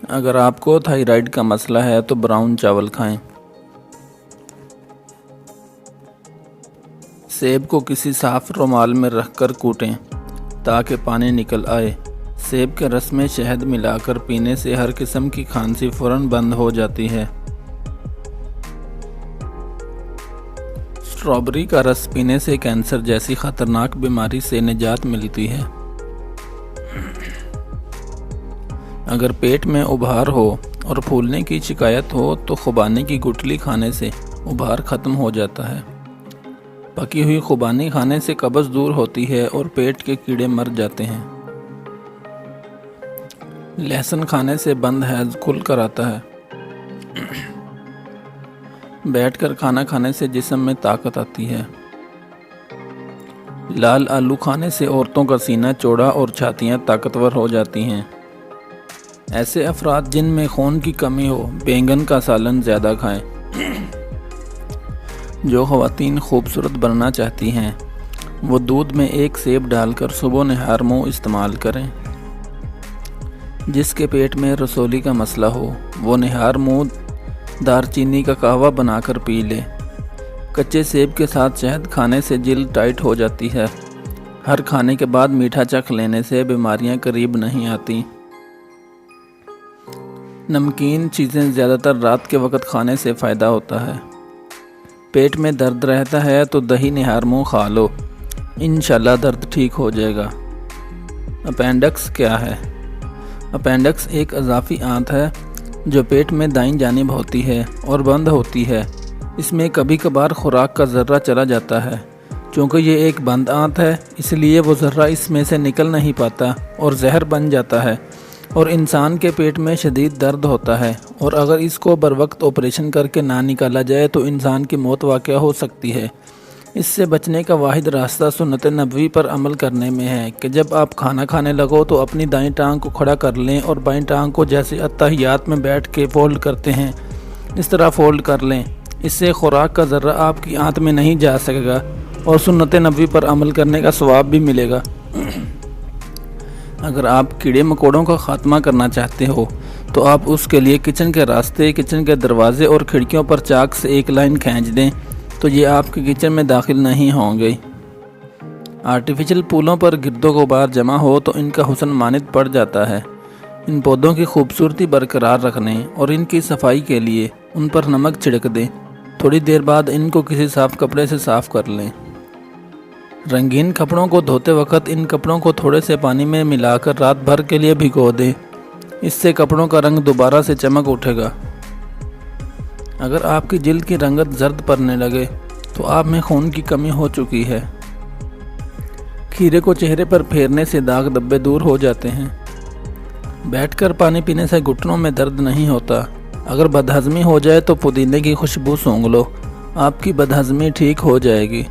اگر آپ کو تھائرائیڈ کا مسئلہ ہے تو براؤن چاول کھائیں۔ سیب کو کسی صاف رومال میں رکھ کر کوٹیں تاکہ پانی نکل آئے۔ سیب کے رس میں شہد ملا کر پینے سے ہر قسم کی کھانسی فوراً بند ہو جاتی ہے۔ اسٹرابری کا رس پینے سے کینسر جیسی خطرناک بیماری سے نجات ملتی ہے۔ اگر پیٹ میں ابھار ہو اور پھولنے کی شکایت ہو تو خوبانی کی گٹلی کھانے سے ابھار ختم ہو جاتا ہے۔ پکی ہوئی خوبانی کھانے سے قبض دور ہوتی ہے اور پیٹ کے کیڑے مر جاتے ہیں۔ لہسن کھانے سے بند حیض کھل کر آتا ہے۔ بیٹھ کر کھانا کھانے سے جسم میں طاقت آتی ہے۔ لال آلو کھانے سے عورتوں کا سینہ چوڑا اور چھاتیاں طاقتور ہو جاتی ہیں۔ ایسے افراد جن میں خون کی کمی ہو بینگن کا سالن زیادہ کھائیں۔ جو خواتین خوبصورت بننا چاہتی ہیں وہ دودھ میں ایک سیب ڈال کر صبح نہار منہ استعمال کریں۔ جس کے پیٹ میں رسولی کا مسئلہ ہو وہ نہار منہ دار چینی کا قہوہ بنا کر پی لے۔ کچے سیب کے ساتھ شہد کھانے سے جلد ٹائٹ ہو جاتی ہے۔ ہر کھانے کے بعد میٹھا چکھ لینے سے بیماریاں قریب نہیں آتی۔ نمکین چیزیں زیادہ تر رات کے وقت کھانے سے فائدہ ہوتا ہے۔ پیٹ میں درد رہتا ہے تو دہی نہار منہ کھا لو، انشاءاللہ درد ٹھیک ہو جائے گا۔ اپینڈکس کیا ہے؟ اپینڈکس ایک اضافی آنت ہے جو پیٹ میں دائیں جانب ہوتی ہے اور بند ہوتی ہے۔ اس میں کبھی کبھار خوراک کا ذرہ چلا جاتا ہے۔ چونکہ یہ ایک بند آنت ہے اس لیے وہ ذرہ اس میں سے نکل نہیں پاتا اور زہر بن جاتا ہے اور انسان کے پیٹ میں شدید درد ہوتا ہے، اور اگر اس کو بروقت آپریشن کر کے نہ نکالا جائے تو انسان کی موت واقع ہو سکتی ہے۔ اس سے بچنے کا واحد راستہ سنت نبوی پر عمل کرنے میں ہے کہ جب آپ کھانا کھانے لگو تو اپنی دائیں ٹانگ کو کھڑا کر لیں اور بائیں ٹانگ کو جیسے اتحیات میں بیٹھ کے فولڈ کرتے ہیں اس طرح فولڈ کر لیں۔ اس سے خوراک کا ذرہ آپ کی آنت میں نہیں جا سکے گا اور سنت نبوی پر عمل کرنے کا ثواب بھی ملے گا۔ اگر آپ کیڑے مکوڑوں کا خاتمہ کرنا چاہتے ہو تو آپ اس کے لیے کچن کے راستے، کچن کے دروازے اور کھڑکیوں پر چاک سے ایک لائن کھینچ دیں تو یہ آپ کے کچن میں داخل نہیں ہوں گے۔ آرٹیفیشل پھولوں پر گرد و غبار جمع ہو تو ان کا حسن ماند پڑ جاتا ہے۔ ان پودوں کی خوبصورتی برقرار رکھنے اور ان کی صفائی کے لیے ان پر نمک چھڑک دیں۔ تھوڑی دیر بعد ان کو کسی صاف کپڑے سے صاف کر لیں۔ رنگین کپڑوں کو دھوتے وقت ان کپڑوں کو تھوڑے سے پانی میں ملا کر رات بھر کے لیے بھگو دیں۔ اس سے کپڑوں کا رنگ دوبارہ سے چمک اٹھے گا۔ اگر آپ کی جلد کی رنگت زرد پڑنے لگے تو آپ میں خون کی کمی ہو چکی ہے۔ کھیرے کو چہرے پر پھیرنے سے داغ دبے دور ہو جاتے ہیں۔ بیٹھ کر پانی پینے سے گھٹنوں میں درد نہیں ہوتا۔ اگر بدہضمی ہو جائے تو پودینے کی خوشبو سونگھ لو، آپ کی بدہضمی ٹھیک ہو جائے گی۔